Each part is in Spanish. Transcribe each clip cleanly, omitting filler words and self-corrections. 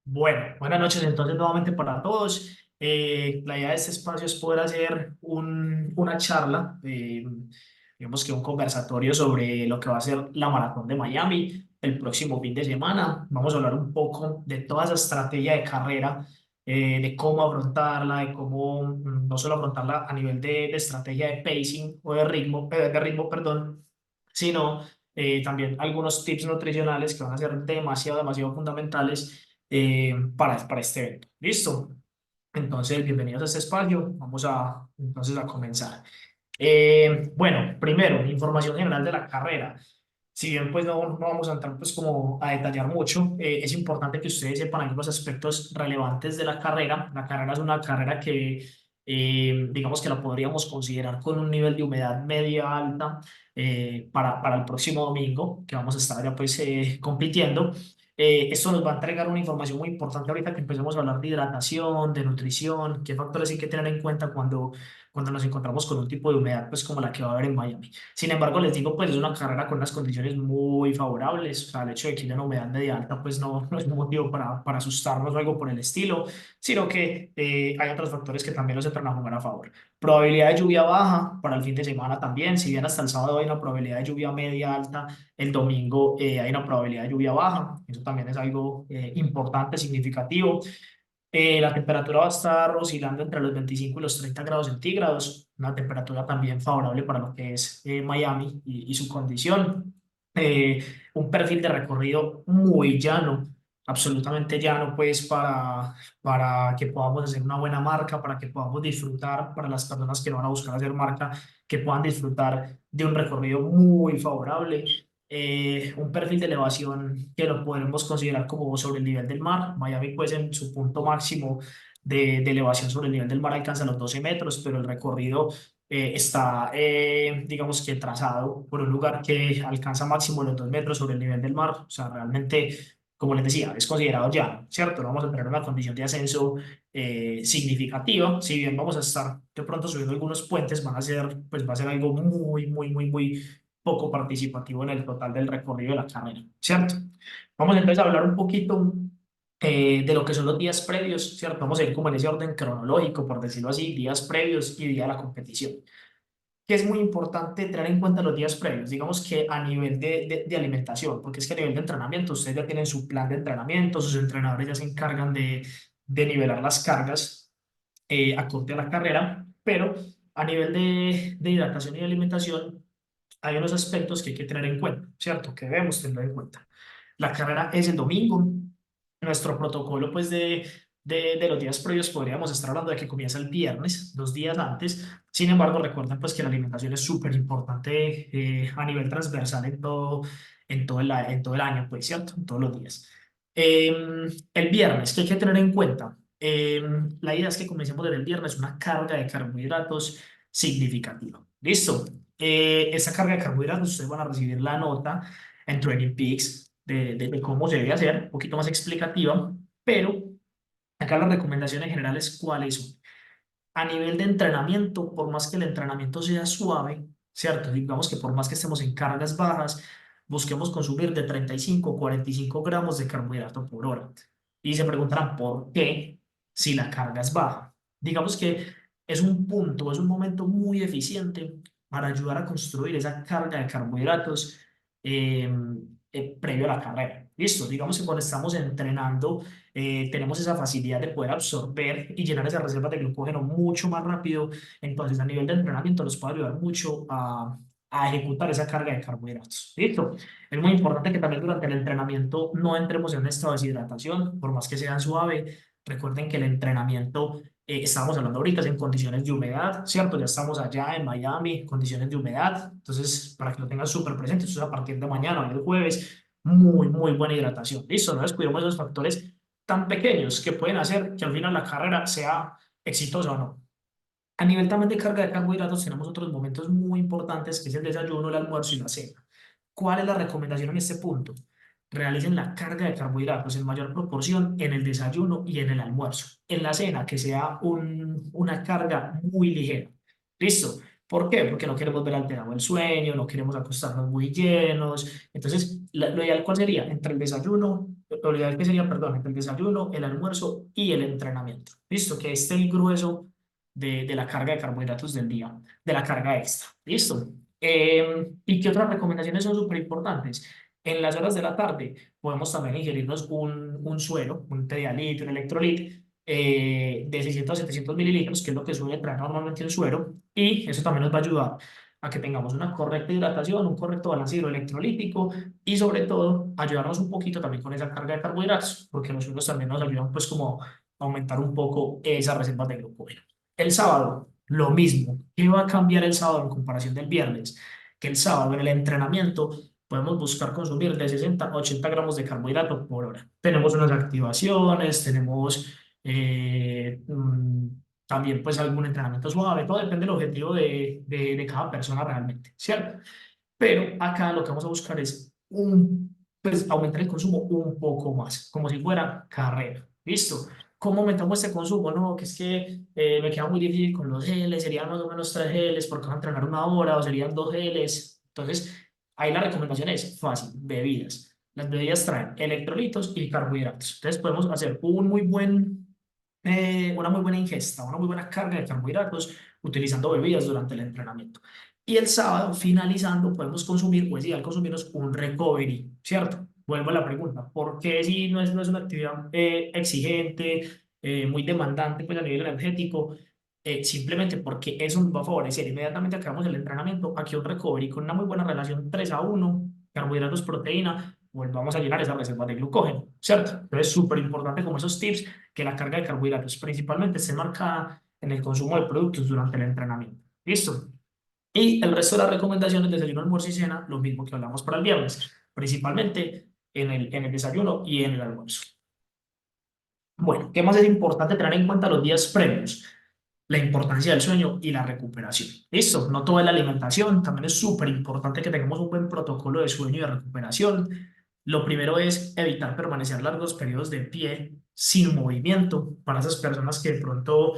Bueno, buenas noches entonces nuevamente para todos. La idea de este espacio es poder hacer una charla, digamos que un conversatorio sobre lo que va a ser la maratón de Miami el próximo fin de semana. Vamos a hablar un poco de toda esa estrategia de carrera, de cómo afrontarla, de cómo no solo afrontarla a nivel de estrategia de pacing o de ritmo, perdón, sino también algunos tips nutricionales que van a ser demasiado, demasiado fundamentales para este evento. ¿Listo? Entonces, bienvenidos a este espacio. Vamos entonces a comenzar. Bueno, primero, información general de la carrera. Si bien pues no vamos a entrar pues como a detallar mucho, es importante que ustedes sepan algunos aspectos relevantes de la carrera. La carrera es una carrera que digamos que la podríamos considerar con un nivel de humedad media alta para el próximo domingo, que vamos a estar ya pues compitiendo. Esto nos va a entregar una información muy importante ahorita que empecemos a hablar de hidratación, de nutrición, qué factores hay que tener en cuenta cuando nos encontramos con un tipo de humedad pues como la que va a haber en Miami. Sin embargo, les digo, pues es una carrera con unas condiciones muy favorables. O sea, el hecho de que haya una humedad media alta, pues no es un motivo para asustarnos o algo por el estilo, sino que hay otros factores que también nos entran a jugar a favor. Probabilidad de lluvia baja para el fin de semana también. Si bien hasta el sábado hay una probabilidad de lluvia media alta, el domingo hay una probabilidad de lluvia baja. Eso también es algo importante, significativo. La temperatura va a estar oscilando entre los 25 y los 30 grados centígrados, una temperatura también favorable para lo que es Miami y su condición. Eh, un perfil de recorrido muy llano, absolutamente llano, pues para que podamos hacer una buena marca, para que podamos disfrutar, para las personas que no van a buscar hacer marca, que puedan disfrutar de un recorrido muy favorable. Un perfil de elevación que lo podemos considerar como sobre el nivel del mar. Miami, pues en su punto máximo de elevación sobre el nivel del mar alcanza los 12 metros, pero el recorrido está, digamos que trazado por un lugar que alcanza máximo los 2 metros sobre el nivel del mar. O sea, realmente, como les decía, es considerado llano, ¿cierto? No vamos a tener una condición de ascenso significativa. Si bien vamos a estar de pronto subiendo algunos puentes, pues va a ser algo muy, muy, muy, muy poco participativo en el total del recorrido de la carrera, ¿cierto? Vamos entonces a hablar un poquito de lo que son los días previos, ¿cierto? Vamos a ir como en ese orden cronológico, por decirlo así, días previos y día de la competición. Que es muy importante tener en cuenta los días previos, digamos que a nivel de alimentación, porque es que a nivel de entrenamiento ustedes ya tienen su plan de entrenamiento, sus entrenadores ya se encargan de nivelar las cargas acorde a la carrera, pero a nivel de hidratación y de alimentación hay unos aspectos que hay que tener en cuenta, ¿cierto? Que debemos tener en cuenta. La carrera es el domingo. Nuestro protocolo, pues, de los días previos, podríamos estar hablando de que comienza el viernes, 2 días antes. Sin embargo, recuerden, pues, que la alimentación es súper importante a nivel transversal en todo el año, pues, ¿cierto? En todos los días. El viernes, ¿qué hay que tener en cuenta? La idea es que comencemos desde el viernes una carga de carbohidratos significativa. ¿Listo? Esa carga de carbohidratos, ustedes van a recibir la nota en Training Peaks de cómo se debe hacer, un poquito más explicativa, pero acá las recomendaciones generales, ¿cuáles son? A nivel de entrenamiento, por más que el entrenamiento sea suave, ¿cierto? Digamos que por más que estemos en cargas bajas, busquemos consumir de 35 a 45 gramos de carbohidrato por hora. Y se preguntarán, ¿por qué si la carga es baja? Digamos que es un punto, es un momento muy eficiente para ayudar a construir esa carga de carbohidratos eh, previo a la carrera. Listo, digamos que cuando estamos entrenando tenemos esa facilidad de poder absorber y llenar esas reservas de glucógeno mucho más rápido. Entonces, a nivel de entrenamiento, nos puede ayudar mucho a ejecutar esa carga de carbohidratos. ¿Listo? Es muy importante que también durante el entrenamiento no entremos en un estado de deshidratación, por más que sea suave. Recuerden que el entrenamiento, estábamos hablando ahorita, es en condiciones de humedad, ¿cierto? Ya estamos allá en Miami, condiciones de humedad. Entonces, para que lo tengan súper presente, esto es a partir de mañana, el jueves, muy, muy buena hidratación. Listo, no descuidemos esos factores tan pequeños que pueden hacer que al final la carrera sea exitosa o no. A nivel también de carga de carbohidratos, tenemos otros momentos muy importantes, que es el desayuno, el almuerzo y la cena. ¿Cuál es la recomendación en este punto? Realicen la carga de carbohidratos en mayor proporción en el desayuno y en el almuerzo. En la cena, que sea una carga muy ligera. ¿Listo? ¿Por qué? Porque no queremos ver alterado el sueño, no queremos acostarnos muy llenos. Entonces, lo ideal, ¿cuál sería? Entre el desayuno, lo ideal que sería, perdón, el desayuno, el almuerzo y el entrenamiento. Listo, que este es el grueso de la carga de carbohidratos del día, de la carga extra. Listo. ¿Y qué otras recomendaciones son súper importantes? En las horas de la tarde podemos también ingerirnos un suero, un Pedialyte, un Electrolit, de 600 a 700 mililitros, que es lo que suele traer normalmente el suero, y eso también nos va a ayudar a que tengamos una correcta hidratación, un correcto balance hidroelectrolítico y sobre todo ayudarnos un poquito también con esa carga de carbohidratos, porque los sueros también nos ayudan pues como a aumentar un poco esas reservas de glucógeno. El sábado, lo mismo. ¿Qué va a cambiar el sábado en comparación del viernes? Que el sábado en el entrenamiento podemos buscar consumir de 60 a 80 gramos de carbohidrato por hora. Tenemos unas activaciones, tenemos también pues algún entrenamiento suave, todo depende del objetivo de cada persona realmente, ¿cierto? Pero acá lo que vamos a buscar es pues, aumentar el consumo un poco más, como si fuera carrera. ¿Listo? ¿Cómo aumentamos este consumo? No, que es que me queda muy difícil con los geles, serían más o menos 3 geles porque van a entrenar una hora o serían 2 geles. Entonces, ahí la recomendación es fácil, bebidas. Las bebidas traen electrolitos y carbohidratos. Entonces, podemos hacer una muy buena ingesta, una muy buena carga de carbohidratos utilizando bebidas durante el entrenamiento. Y el sábado, finalizando, podemos consumir, pues ideal consumirnos un recovery, ¿cierto? Vuelvo a la pregunta, ¿por qué si no es una actividad exigente, muy demandante pues, a nivel energético? Simplemente porque eso nos va a favorecer inmediatamente acabamos el entrenamiento, aquí un recovery con una muy buena relación 3-1, carbohidratos, proteína, volvamos a llenar esa reserva de glucógeno, ¿cierto? Entonces, súper importante como esos tips, que la carga de carbohidratos principalmente esté marcada en el consumo de productos durante el entrenamiento. ¿Listo? Y el resto de las recomendaciones, desayuno, almuerzo y cena, lo mismo que hablamos para el viernes, principalmente en el desayuno y en el almuerzo. Bueno, ¿qué más es importante tener en cuenta los días previos? La importancia del sueño y la recuperación. Listo, no todo es la alimentación, también es súper importante que tengamos un buen protocolo de sueño y de recuperación. Lo primero es evitar permanecer largos periodos de pie sin movimiento para esas personas que de pronto,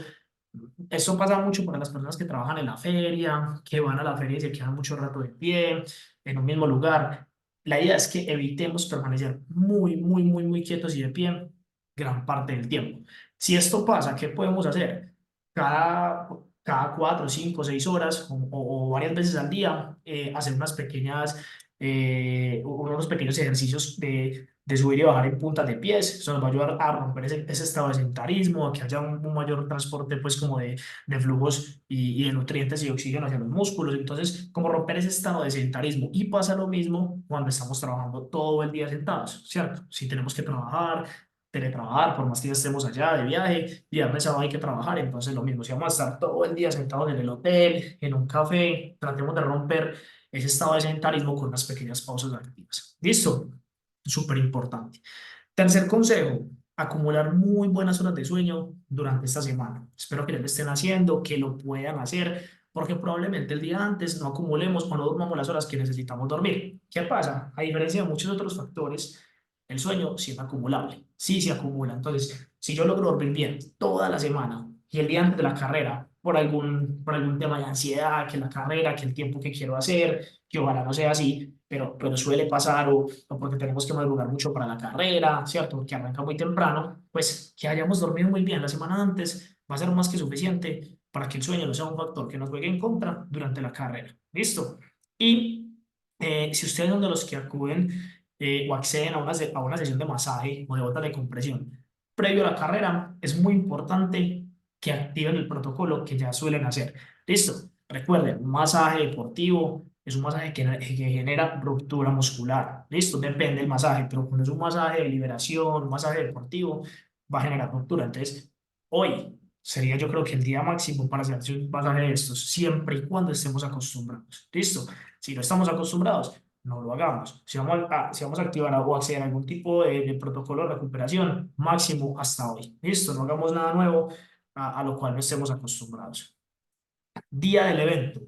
esto pasa mucho para las personas que trabajan en la feria, que van a la feria y se quedan mucho rato de pie en un mismo lugar. La idea es que evitemos permanecer muy, muy, muy, muy quietos y de pie gran parte del tiempo. Si esto pasa, ¿qué podemos hacer? Cada, cada 4, 5, 6 horas o varias veces al día, hacer unos pequeños ejercicios de subir y bajar en puntas de pies. Eso nos va a ayudar a romper ese estado de sedentarismo, a que haya un mayor transporte pues como de flujos y de nutrientes y oxígeno hacia los músculos. Entonces, como romper ese estado de sedentarismo. Y pasa lo mismo cuando estamos trabajando todo el día sentados, ¿cierto? Si tenemos que trabajar, teletrabajar, por más que ya estemos allá de viaje, viernes, sábado hay que trabajar, entonces lo mismo, si vamos a estar todo el día sentados en el hotel, en un café, tratemos de romper ese estado de sedentarismo con unas pequeñas pausas activas. ¿Listo? Súper importante. Tercer consejo, acumular muy buenas horas de sueño durante esta semana. Espero que ya lo estén haciendo, que lo puedan hacer, porque probablemente el día antes no acumulemos o no durmamos las horas que necesitamos dormir. ¿Qué pasa? A diferencia de muchos otros factores, el sueño sí es acumulable, sí se acumula. Entonces, si yo logro dormir bien toda la semana y el día antes de la carrera, por algún tema de ansiedad, que la carrera, que el tiempo que quiero hacer, que ojalá no sea así, pero suele pasar, o porque tenemos que madrugar mucho para la carrera, ¿cierto? Porque arranca muy temprano, pues que hayamos dormido muy bien la semana antes va a ser más que suficiente para que el sueño no sea un factor que nos juegue en contra durante la carrera. ¿Listo? Y si ustedes son de los que acuden o acceden a una sesión de masaje o de botas de compresión previo a la carrera, es muy importante que activen el protocolo que ya suelen hacer. ¿Listo? Recuerden, un masaje deportivo es un masaje que genera ruptura muscular. ¿Listo? Depende del masaje, pero cuando es un masaje de liberación, un masaje deportivo, va a generar ruptura. Entonces, hoy sería yo creo que el día máximo para hacerse un masaje de estos, siempre y cuando estemos acostumbrados. ¿Listo? Si no estamos acostumbrados, no lo hagamos. Si vamos a activar o acceder a algún tipo de protocolo de recuperación, máximo hasta hoy. ¿Listo? No hagamos nada nuevo a lo cual no estemos acostumbrados. Día del evento.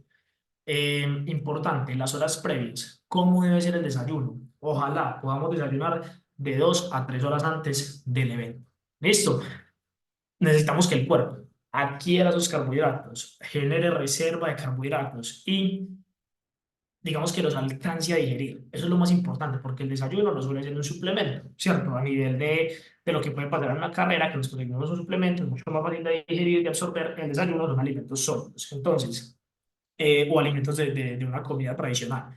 Importante, las horas previas. ¿Cómo debe ser el desayuno? Ojalá podamos desayunar de 2 a 3 horas antes del evento. ¿Listo? Necesitamos que el cuerpo adquiera sus carbohidratos, genere reserva de carbohidratos y digamos que los alcance a digerir. Eso es lo más importante, porque el desayuno no suele ser un suplemento, ¿cierto? A nivel de lo que puede pasar en una carrera, que nos conseguimos un suplemento, es mucho más fácil de digerir y de absorber. El desayuno son alimentos sólidos, entonces, o alimentos de una comida tradicional.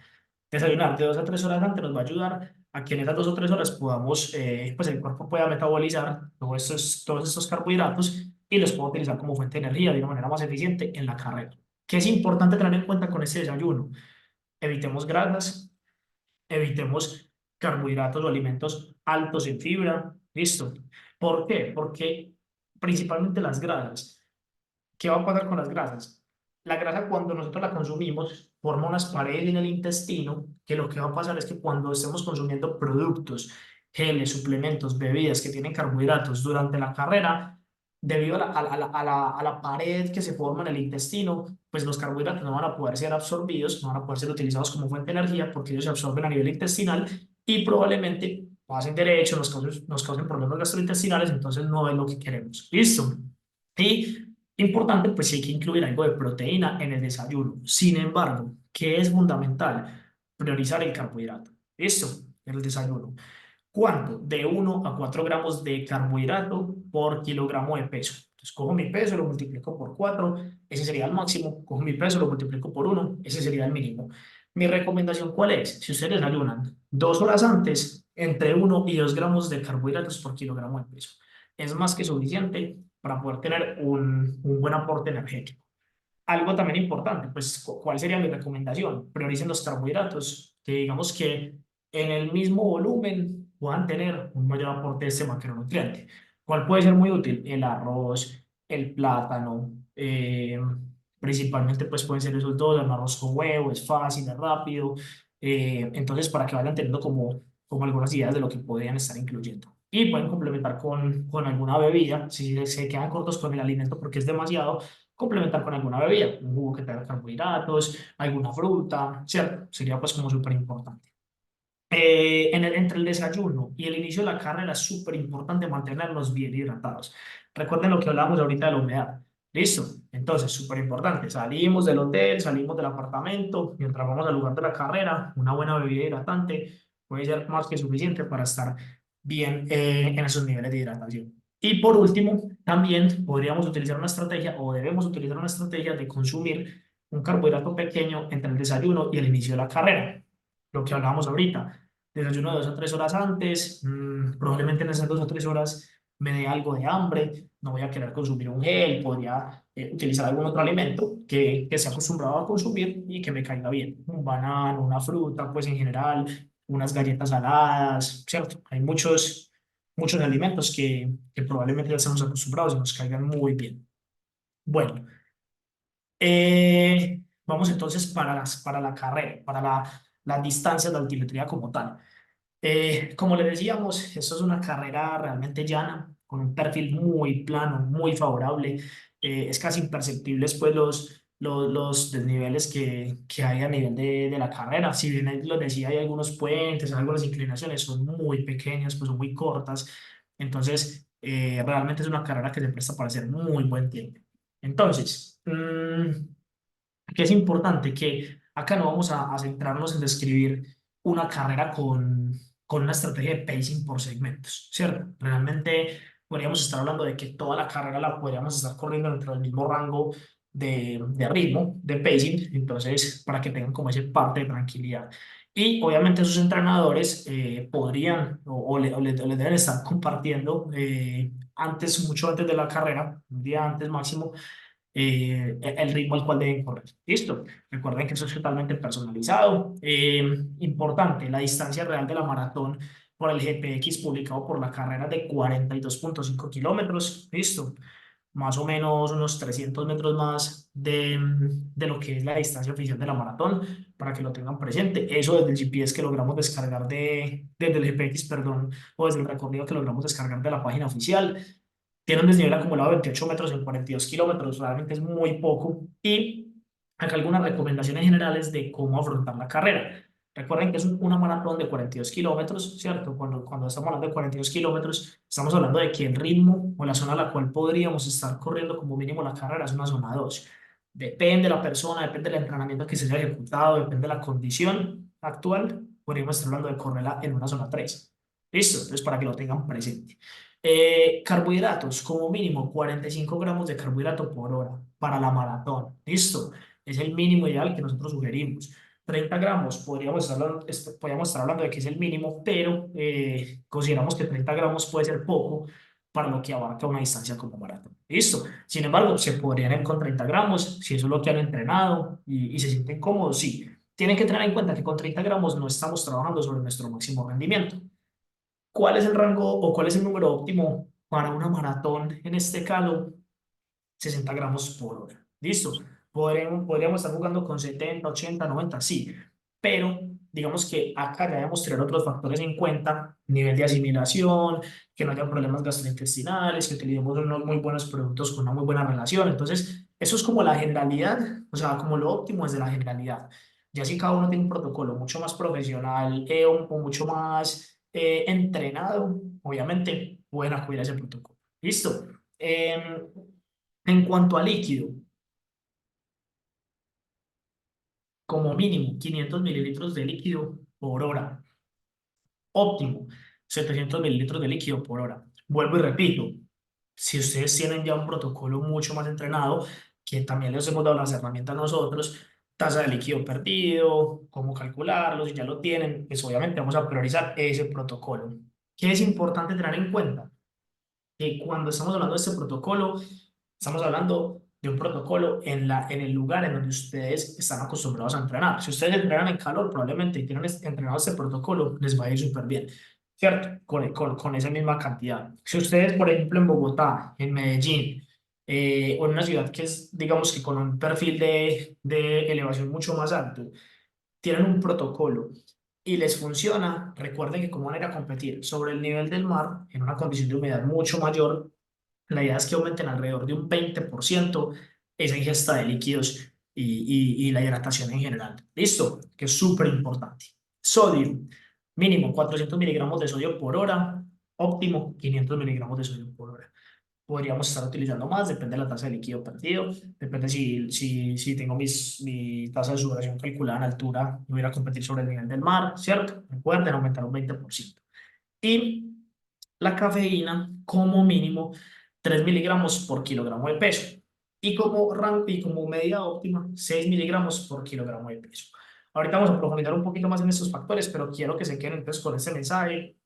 Desayunar de 2 a 3 horas antes nos va a ayudar a que en esas 2 o 3 horas podamos, pues el cuerpo pueda metabolizar todos estos carbohidratos y los pueda utilizar como fuente de energía de una manera más eficiente en la carrera. ¿Qué es importante tener en cuenta con este desayuno? Evitemos grasas, evitemos carbohidratos o alimentos altos en fibra. ¿Listo? ¿Por qué? Porque principalmente las grasas. ¿Qué va a pasar con las grasas? La grasa cuando nosotros la consumimos forma unas paredes en el intestino que lo que va a pasar es que cuando estemos consumiendo productos, geles, suplementos, bebidas que tienen carbohidratos durante la carrera, debido a la pared que se forma en el intestino, pues los carbohidratos no van a poder ser absorbidos, no van a poder ser utilizados como fuente de energía porque ellos se absorben a nivel intestinal y probablemente pasen derecho, nos causen problemas gastrointestinales, entonces no es lo que queremos. ¿Listo? Y importante, pues sí hay que incluir algo de proteína en el desayuno. Sin embargo, ¿qué es fundamental? Priorizar el carbohidrato. ¿Listo? En el desayuno. ¿Cuánto? De 1 a 4 gramos de carbohidrato por kilogramo de peso. Entonces, cojo mi peso, lo multiplico por 4, ese sería el máximo. Cojo mi peso, lo multiplico por 1, ese sería el mínimo. Mi recomendación, ¿cuál es? Si ustedes desayunan 2 horas antes, entre 1 y 2 gramos de carbohidratos por kilogramo de peso. Es más que suficiente para poder tener un buen aporte energético. Algo también importante, pues, ¿cuál sería mi recomendación? Prioricen los carbohidratos, que digamos que en el mismo volumen puedan tener un mayor aporte de este macronutriente. ¿Cuál puede ser muy útil? El arroz, el plátano, principalmente pues pueden ser esos dos, el arroz con huevo, es fácil, es rápido, entonces para que vayan teniendo como algunas ideas de lo que podrían estar incluyendo. Y pueden complementar con alguna bebida, si se quedan cortos con el alimento porque es demasiado, complementar con alguna bebida, un jugo que tenga carbohidratos, alguna fruta, ¿cierto? Sería pues como súper importante. Entre el desayuno y el inicio de la carrera es súper importante mantenernos bien hidratados. Recuerden lo que hablábamos ahorita de la humedad. ¿Listo? Entonces, súper importante. Salimos del hotel, salimos del apartamento, mientras vamos al lugar de la carrera, una buena bebida hidratante puede ser más que suficiente para estar bien en esos niveles de hidratación. Y por último, también podríamos utilizar una estrategia o debemos utilizar una estrategia de consumir un carbohidrato pequeño entre el desayuno y el inicio de la carrera. Lo que hablábamos ahorita, desayuno de 2 a 3 horas antes, probablemente en esas 2 o 3 horas me dé algo de hambre, no voy a querer consumir un gel, podría utilizar algún otro alimento que sea acostumbrado a consumir y que me caiga bien. Un banano, una fruta, pues en general, unas galletas saladas, ¿cierto? Hay muchos alimentos que probablemente ya estamos acostumbrados y nos caigan muy bien. Bueno, vamos entonces para la carrera, para las distancias de altimetría como tal. Como le decíamos, esto es una carrera realmente llana, con un perfil muy plano, muy favorable. Es casi imperceptibles pues, los desniveles que hay a nivel de la carrera. Si bien lo decía, hay algunos puentes, algunas inclinaciones, son muy pequeñas, pues son muy cortas. Entonces, realmente es una carrera que se presta para hacer muy buen tiempo. Entonces, que es importante que acá no vamos a centrarnos en describir una carrera con una estrategia de pacing por segmentos, ¿cierto? Realmente podríamos estar hablando de que toda la carrera la podríamos estar corriendo dentro del mismo rango de ritmo, de pacing, entonces para que tengan como ese parte de tranquilidad. Y obviamente sus entrenadores podrían o le deben estar compartiendo mucho antes de la carrera, un día antes máximo, el ritmo al cual deben correr. Listo. Recuerden que eso es totalmente personalizado. Importante, la distancia real de la maratón por el GPX publicado por la carrera de 42,5 kilómetros. Listo. Más o menos unos 300 metros más de lo que es la distancia oficial de la maratón, para que lo tengan presente. Eso desde el GPS que logramos descargar desde el GPX, perdón, o desde el recorrido que logramos descargar de la página oficial. Tiene un desnivel acumulado de 28 metros en 42 kilómetros, realmente es muy poco. Y acá algunas recomendaciones generales de cómo afrontar la carrera. Recuerden que es una maratón de 42 kilómetros, ¿cierto? Cuando estamos hablando de 42 kilómetros, estamos hablando de que el ritmo o la zona a la cual podríamos estar corriendo como mínimo la carrera es una zona 2. Depende de la persona, depende del entrenamiento que se haya ejecutado, depende de la condición actual, podríamos estar hablando de correrla en una zona 3. ¿Listo? Entonces, para que lo tengan presente. Carbohidratos, como mínimo 45 gramos de carbohidrato por hora para la maratón. ¿Listo? Es el mínimo ideal que nosotros sugerimos. 30 gramos, podríamos estar hablando de que es el mínimo, pero consideramos que 30 gramos puede ser poco para lo que abarca una distancia como maratón. ¿Listo? Sin embargo, se podrían ir con 30 gramos, si eso es lo que han entrenado y se sienten cómodos, sí. Tienen que tener en cuenta que con 30 gramos no estamos trabajando sobre nuestro máximo rendimiento. ¿Cuál es el rango o cuál es el número óptimo para una maratón en este caso? 60 gramos por hora. ¿Listo? Podríamos estar jugando con 70, 80, 90, sí, pero digamos que acá ya debemos tener otros factores en cuenta, nivel de asimilación, que no haya problemas gastrointestinales, que utilicemos unos muy buenos productos con una muy buena relación. Entonces, eso es como la generalidad, o sea, como lo óptimo es de la generalidad. Ya si cada uno tiene un protocolo mucho más profesional o mucho más entrenado, obviamente pueden acudir a ese protocolo. ¿Listo? En cuanto a líquido, como mínimo 500 mililitros de líquido por hora. Óptimo, 700 mililitros de líquido por hora. Vuelvo y repito, si ustedes tienen ya un protocolo mucho más entrenado, que también les hemos dado las herramientas nosotros, tasa de líquido perdido, cómo calcularlo, si ya lo tienen, pues obviamente vamos a priorizar ese protocolo. ¿Qué es importante tener en cuenta? Que cuando estamos hablando de este protocolo, estamos hablando de un protocolo en el lugar en donde ustedes están acostumbrados a entrenar. Si ustedes entrenan en calor, probablemente y tienen entrenado este protocolo, les va a ir súper bien, ¿cierto? Con esa misma cantidad. Si ustedes, por ejemplo, en Bogotá, en Medellín, o en una ciudad que es, digamos que con un perfil de elevación mucho más alto, tienen un protocolo y les funciona, recuerden que como van a ir a competir sobre el nivel del mar, en una condición de humedad mucho mayor, la idea es que aumenten alrededor de un 20% esa ingesta de líquidos y la hidratación en general. ¿Listo? Que es súper importante. Sodio, mínimo 400 miligramos de sodio por hora, óptimo 500 miligramos de sodio por hora. Podríamos estar utilizando más, depende de la tasa de líquido perdido, depende si tengo mi tasa de sudoración calculada en altura, y voy a ir a competir sobre el nivel del mar, ¿cierto? Recuerden aumentar un 20%. Y la cafeína, como mínimo, 3 miligramos por kilogramo de peso. Y como medida óptima, 6 miligramos por kilogramo de peso. Ahorita vamos a profundizar un poquito más en estos factores, pero quiero que se queden entonces con este mensaje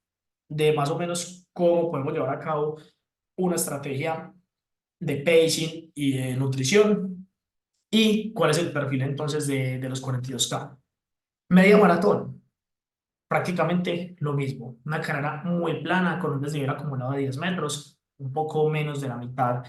de más o menos cómo podemos llevar a cabo una estrategia de pacing y de nutrición y cuál es el perfil entonces de los 42K. Media maratón, prácticamente lo mismo, una carrera muy plana con un desnivel acumulado de 10 metros, un poco menos de la mitad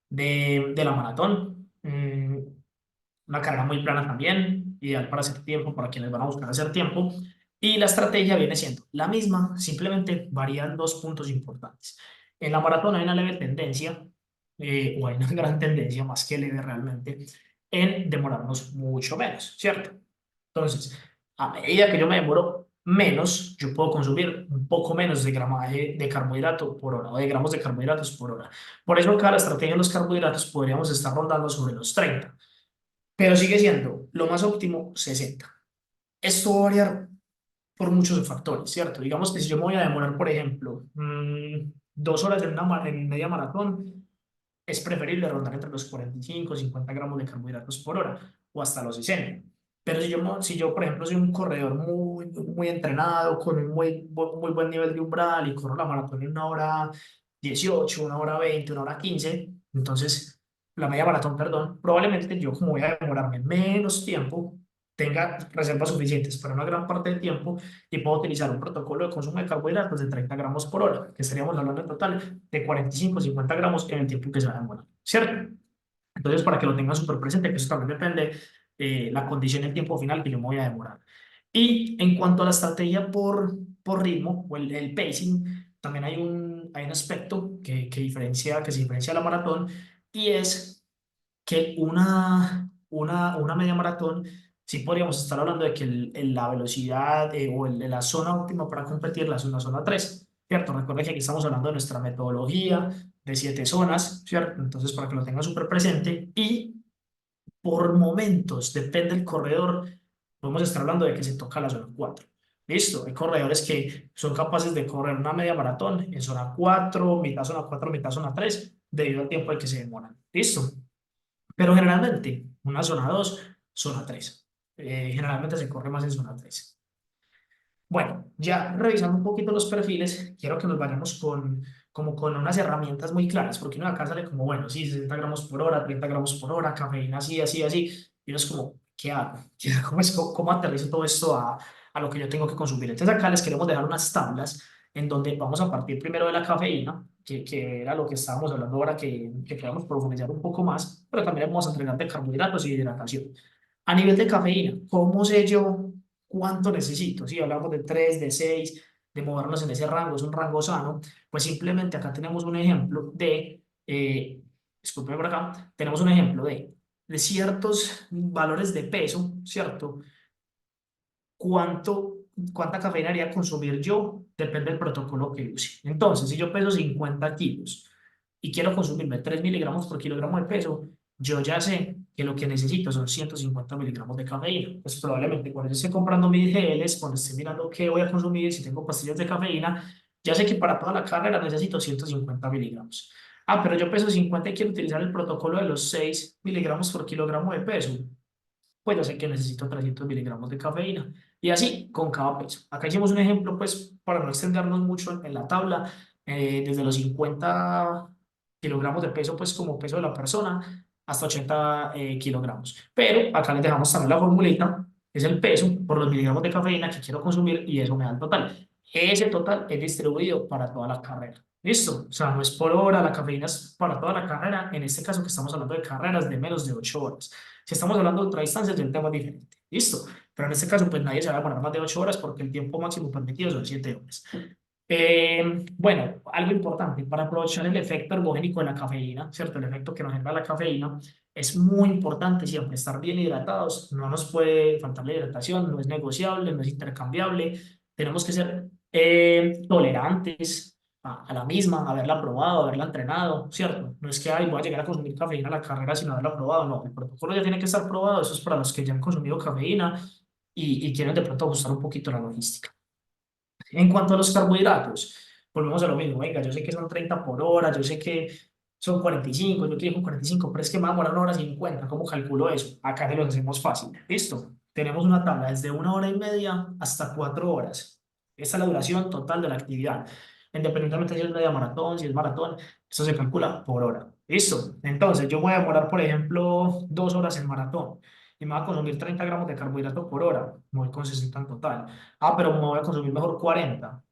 de la maratón. Una carrera muy plana también, ideal para hacer tiempo, para quienes van a buscar hacer tiempo. Y la estrategia viene siendo la misma, simplemente varían dos puntos importantes. En la maratón hay una leve tendencia, o hay una gran tendencia, más que leve realmente, en demorarnos mucho menos, ¿cierto? Entonces, a medida que yo me demoro menos, yo puedo consumir un poco menos de gramaje de carbohidrato por hora o de gramos de carbohidratos por hora. Por eso, cada estrategia de los carbohidratos podríamos estar rondando sobre los 30, pero sigue siendo lo más óptimo 60. Esto va a variar por muchos factores, ¿cierto? Digamos que si yo me voy a demorar, por ejemplo, 2 horas en media maratón, es preferible rondar entre los 45 y 50 gramos de carbohidratos por hora o hasta los 60. Pero si yo, por ejemplo, soy un corredor muy entrenado, con un muy buen nivel de umbral y corro la maratón en 1 hora 18, 1 hora 20, 1 hora 15, entonces la media maratón, perdón, probablemente yo como voy a demorarme menos tiempo, tenga reservas suficientes para una gran parte del tiempo y puedo utilizar un protocolo de consumo de carbohidratos de 30 gramos por hora, que estaríamos hablando en total de 45 50 gramos en el tiempo que se va a demorar, ¿cierto? Entonces, para que lo tengan súper presente, que eso también depende la condición y el tiempo final que yo me voy a demorar. Y en cuanto a la estrategia por ritmo o el pacing, también hay un aspecto que se diferencia de la maratón y es que una media maratón, sí podríamos estar hablando de que la velocidad la zona óptima para competir es una zona 3, ¿cierto? Recuerda que aquí estamos hablando de nuestra metodología de 7 zonas, ¿cierto? Entonces, para que lo tengan súper presente. Y por momentos, depende del corredor, podemos estar hablando de que se toca la zona 4. Listo, hay corredores que son capaces de correr una media maratón en zona 4, mitad zona 4, mitad zona 3, debido al tiempo en que se demoran. Listo, pero generalmente una zona 2, zona 3. Generalmente se corre más en zona 3. Bueno, ya revisando un poquito los perfiles, quiero que nos vayamos como con unas herramientas muy claras, porque uno acá sale como, bueno, sí, 60 gramos por hora, 30 gramos por hora, cafeína así, así, así, y uno es como, ¿qué hago? ¿Cómo aterrizo todo esto a lo que yo tengo que consumir? Entonces acá les queremos dejar unas tablas en donde vamos a partir primero de la cafeína, que era lo que estábamos hablando ahora, que queremos profundizar un poco más, pero también vamos a entregar de carbohidratos y de hidratación. A nivel de cafeína, ¿cómo sé yo cuánto necesito? Si hablamos de 3 de 6 de movernos en ese rango, es un rango sano, pues simplemente acá tenemos un ejemplo discúlpeme por acá, tenemos un ejemplo de ciertos valores de peso, ¿cierto? ¿Cuánto, cuánta cafeína haría consumir yo? Depende del protocolo que use. Entonces, si yo peso 50 kilos y quiero consumirme 3 miligramos por kilogramo de peso, yo ya sé que lo que necesito son 150 miligramos de cafeína. Pues probablemente cuando yo esté comprando mis geles, cuando esté mirando qué voy a consumir, si tengo pastillas de cafeína, ya sé que para toda la carrera necesito 150 miligramos. Ah, pero yo peso 50 y quiero utilizar el protocolo de los 6 miligramos por kilogramo de peso, pues yo sé que necesito 300 miligramos de cafeína. Y así con cada peso. Acá hicimos un ejemplo, pues, para no extendernos mucho en la tabla, desde los 50 kilogramos de peso, pues, como peso de la persona, hasta 80 kilogramos. Pero acá les dejamos también la formulita, es el peso por los miligramos de cafeína que quiero consumir y eso me da el total. Ese total es distribuido para toda la carrera. ¿Listo? O sea, no es por hora, la cafeína es para toda la carrera. En este caso que estamos hablando de carreras de menos de 8 horas. Si estamos hablando de ultradistancias, es un tema diferente. Listo. Pero en este caso, pues nadie se va a demorar más de 8 horas porque el tiempo máximo permitido son 7 horas. Bueno, algo importante para aprovechar el efecto ergogénico de la cafeína, ¿cierto? El efecto que nos genera la cafeína, es muy importante siempre estar bien hidratados. No nos puede faltar la hidratación, no es negociable, no es intercambiable. Tenemos que ser tolerantes a la misma, haberla probado, haberla entrenado, ¿cierto? No es que ay, voy a llegar a consumir cafeína a la carrera sin haberla probado, no, el protocolo ya tiene que estar probado, eso es para los que ya han consumido cafeína y quieren de pronto ajustar un poquito la logística. En cuanto a los carbohidratos, volvemos a lo mismo, venga, yo sé que son 30 por hora, yo sé que son 45, yo quiero 45, pero es que me va a demorar 1 hora 50, ¿cómo calculo eso? Acá se lo hacemos fácil, ¿listo? Tenemos una tabla desde 1 hora y media hasta 4 horas. Esta es la duración total de la actividad. Independientemente si es media maratón, si es maratón, esto se calcula por hora. ¿Listo? Entonces, yo voy a demorar, por ejemplo, 2 horas en maratón y me va a consumir 30 gramos de carbohidrato por hora, me voy con 60 en total. Ah, pero me voy a consumir mejor 40,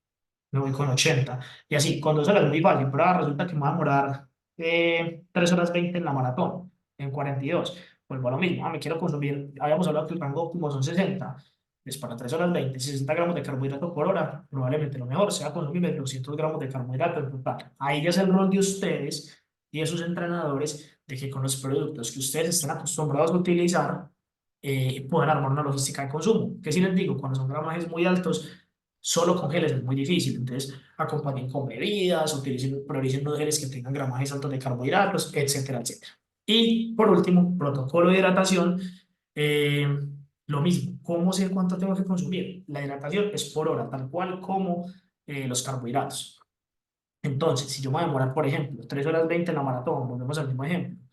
me voy con 80. Y así, con 2 horas es muy fácil, pero ahora resulta que me va a demorar 3 horas 20 en la maratón, en 42. Pues bueno, lo mismo, me quiero consumir, habíamos hablado que el rango óptimo son 60, es para 3 horas 20, 60 gramos de carbohidrato por hora, probablemente lo mejor sea consumir 200 gramos de carbohidrato en total. Ahí ya es el rol de ustedes y de sus entrenadores de que con los productos que ustedes están acostumbrados a utilizar, puedan armar una logística de consumo. Que si les digo, cuando son gramajes muy altos, solo con geles es muy difícil. Entonces, acompañen con bebidas, utilicen, prioricen los geles que tengan gramajes altos de carbohidratos, etcétera, etcétera. Y por último, protocolo de hidratación. eh, lo mismo, ¿cómo sé cuánto tengo que consumir? La hidratación es por hora, tal cual como los carbohidratos. Entonces, si yo me voy a demorar, por ejemplo, 3 horas 20 en la maratón, volvemos al mismo ejemplo,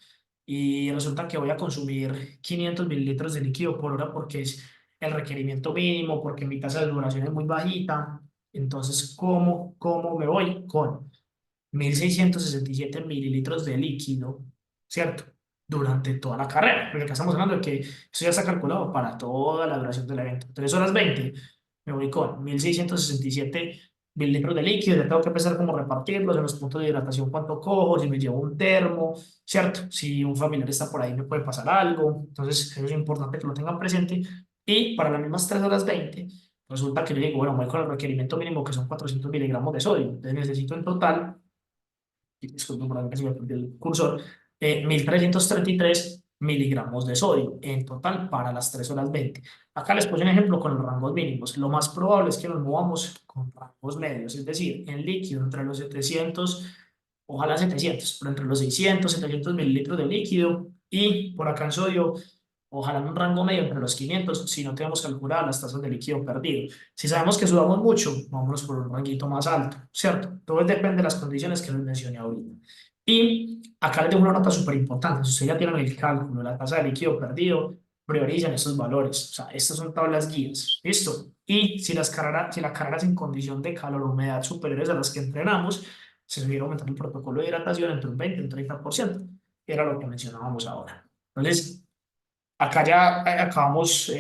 y resulta que voy a consumir 500 mililitros de líquido por hora porque es el requerimiento mínimo, porque mi tasa de duración es muy bajita, entonces, ¿cómo me voy? Con 1667 mililitros de líquido, ¿cierto? Durante toda la carrera, porque acá estamos hablando de que eso ya está calculado para toda la duración del evento. 3 horas 20, me voy con 1667 mililitros de líquido, ya tengo que empezar como repartirlos en los puntos de hidratación, cuánto cojo, si me llevo un termo, ¿cierto? Si un familiar está por ahí me puede pasar algo, entonces eso es importante que lo tengan presente. Y para las mismas 3 horas 20, resulta que yo digo, bueno, voy con el requerimiento mínimo que son 400 miligramos de sodio, entonces necesito en total, disculpen por que se me perdió el cursor, 1333 miligramos de sodio en total para las 3 horas 20. Acá les puse un ejemplo con los rangos mínimos. Lo más probable es que nos movamos con rangos medios, es decir, en líquido entre los 700, ojalá 700, pero entre los 600, 700 mililitros de líquido Y por acá en sodio, ojalá en un rango medio entre los 500 si no tenemos calculadas las tasas de líquido perdido. Si sabemos que sudamos mucho, vámonos por un ranguito más alto, ¿cierto? Todo depende de las condiciones que les mencioné ahorita. Y acá les dejo una nota súper importante. Si ustedes ya tienen el cálculo de la tasa de líquido perdido, priorizan esos valores. O sea, estas son tablas guías. ¿Listo? Y si la carrera es en condición de calor o humedad superiores a las que entrenamos, se sugiere aumentar el protocolo de hidratación entre un 20 y un 30%. Era lo que mencionábamos ahora. Entonces, acá ya acabamos,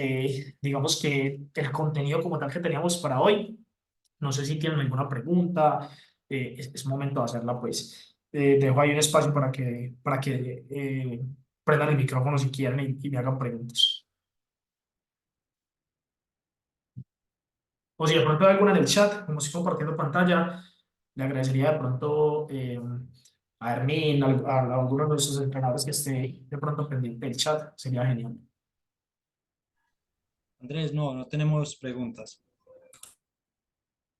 digamos que el contenido como tal que teníamos para hoy. No sé si tienen alguna pregunta, es momento de hacerla, pues. Dejo ahí un espacio para que prendan el micrófono si quieren y me hagan preguntas. O si de pronto hay alguna en el chat, como estoy compartiendo pantalla, le agradecería de pronto a Hermín, a alguno de nuestros entrenadores que esté de pronto pendiente del chat, sería genial. Andrés, no, no tenemos preguntas.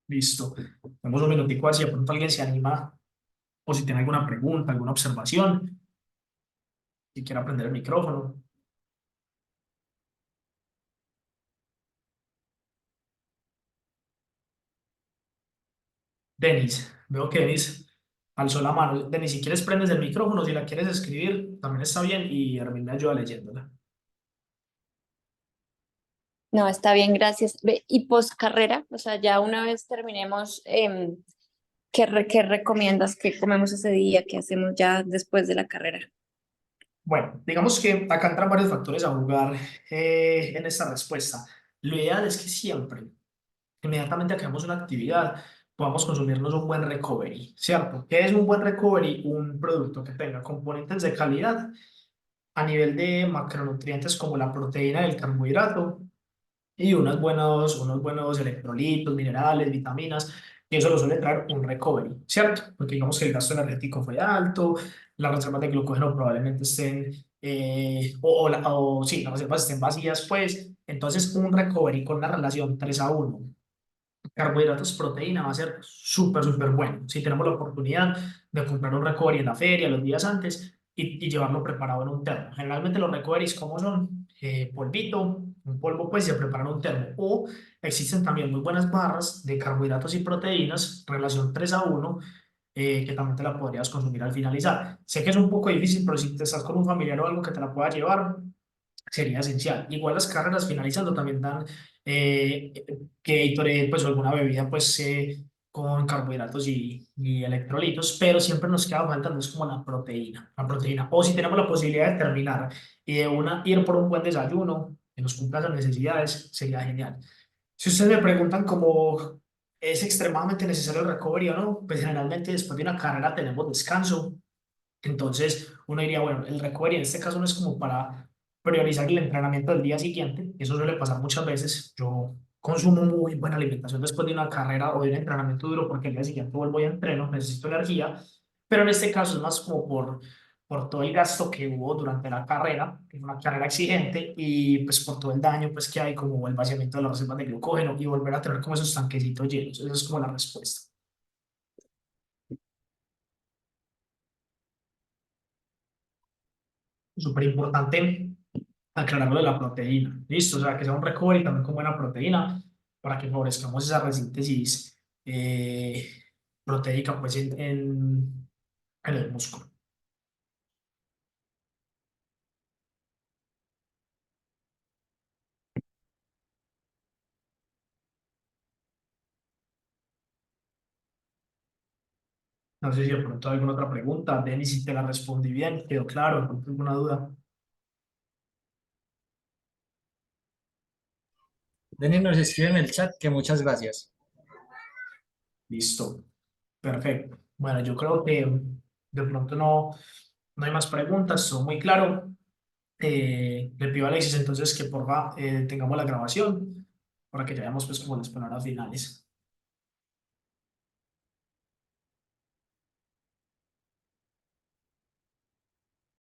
Listo. Tenemos un minutico así, de pronto alguien se anima o si tiene alguna pregunta, alguna observación, si quiere aprender el micrófono. Denis, veo que Denis alzó la mano. Denis, si quieres prendes el micrófono, si la quieres escribir, también está bien y Hermín me ayuda leyéndola. No, está bien, gracias. Ve, y post carrera, o sea, ya una vez terminemos, ¿qué recomiendas? ¿Qué comemos ese día? ¿Qué hacemos ya después de la carrera? Bueno, digamos que acá entran varios factores a jugar en esta respuesta. Lo ideal es que siempre, inmediatamente que hagamos una actividad, podamos consumirnos un buen recovery, ¿cierto? ¿Qué es un buen recovery? Un producto que tenga componentes de calidad a nivel de macronutrientes como la proteína y el carbohidrato y unos buenos electrolitos, minerales, vitaminas, y eso lo suele traer un recovery, ¿cierto? Porque digamos que el gasto energético fue alto, las reservas de glucógeno probablemente estén, sí, las reservas estén vacías, pues, entonces un recovery con una relación 3-1 carbohidratos, proteína, va a ser súper, súper bueno. Si tenemos la oportunidad de comprar un recovery en la feria los días antes y llevarlo preparado en un termo. Generalmente los recoveries, ¿cómo son? Polvito, un polvo, pues se prepara en un termo. O existen también muy buenas barras de carbohidratos y proteínas, relación 3-1, que también te la podrías consumir al finalizar. Sé que es un poco difícil, pero si te estás con un familiar o algo que te la pueda llevar, sería esencial. Igual las carreras finalizando también dan eh, Gatorade, pues o alguna bebida pues con carbohidratos y electrolitos, pero siempre nos queda faltando es como la proteína. O si tenemos la posibilidad de terminar y de una ir por un buen desayuno que nos cumpla las necesidades, sería genial. Si ustedes me preguntan cómo es extremadamente necesario el recovery o no, pues generalmente después de una carrera tenemos descanso, entonces uno diría, bueno, el recovery en este caso no es como para priorizar el entrenamiento del día siguiente, eso suele pasar muchas veces. Yo consumo muy buena alimentación después de una carrera o de un entrenamiento duro porque el día siguiente vuelvo y entreno, necesito energía, pero en este caso es más como por todo el gasto que hubo durante la carrera, que es una carrera exigente, y pues por todo el daño pues que hay como el vaciamiento de las reservas de glucógeno y volver a tener como esos tanquecitos llenos. Esa es como la respuesta. Súper importante aclararlo de la proteína. Listo, o sea, que sea un recovery también con buena proteína para que favorezcamos esa resíntesis eh, proteica pues en el músculo. No sé si de pronto hay alguna otra pregunta. Denis, si te la respondí bien, quedó claro, de pronto alguna duda. Denis nos escribe en el chat que muchas gracias. Listo, perfecto. Bueno, yo creo que de pronto no hay más preguntas, todo muy claro. Le pido a Alexis entonces que porfa tengamos la grabación para que ya veamos pues como las palabras finales.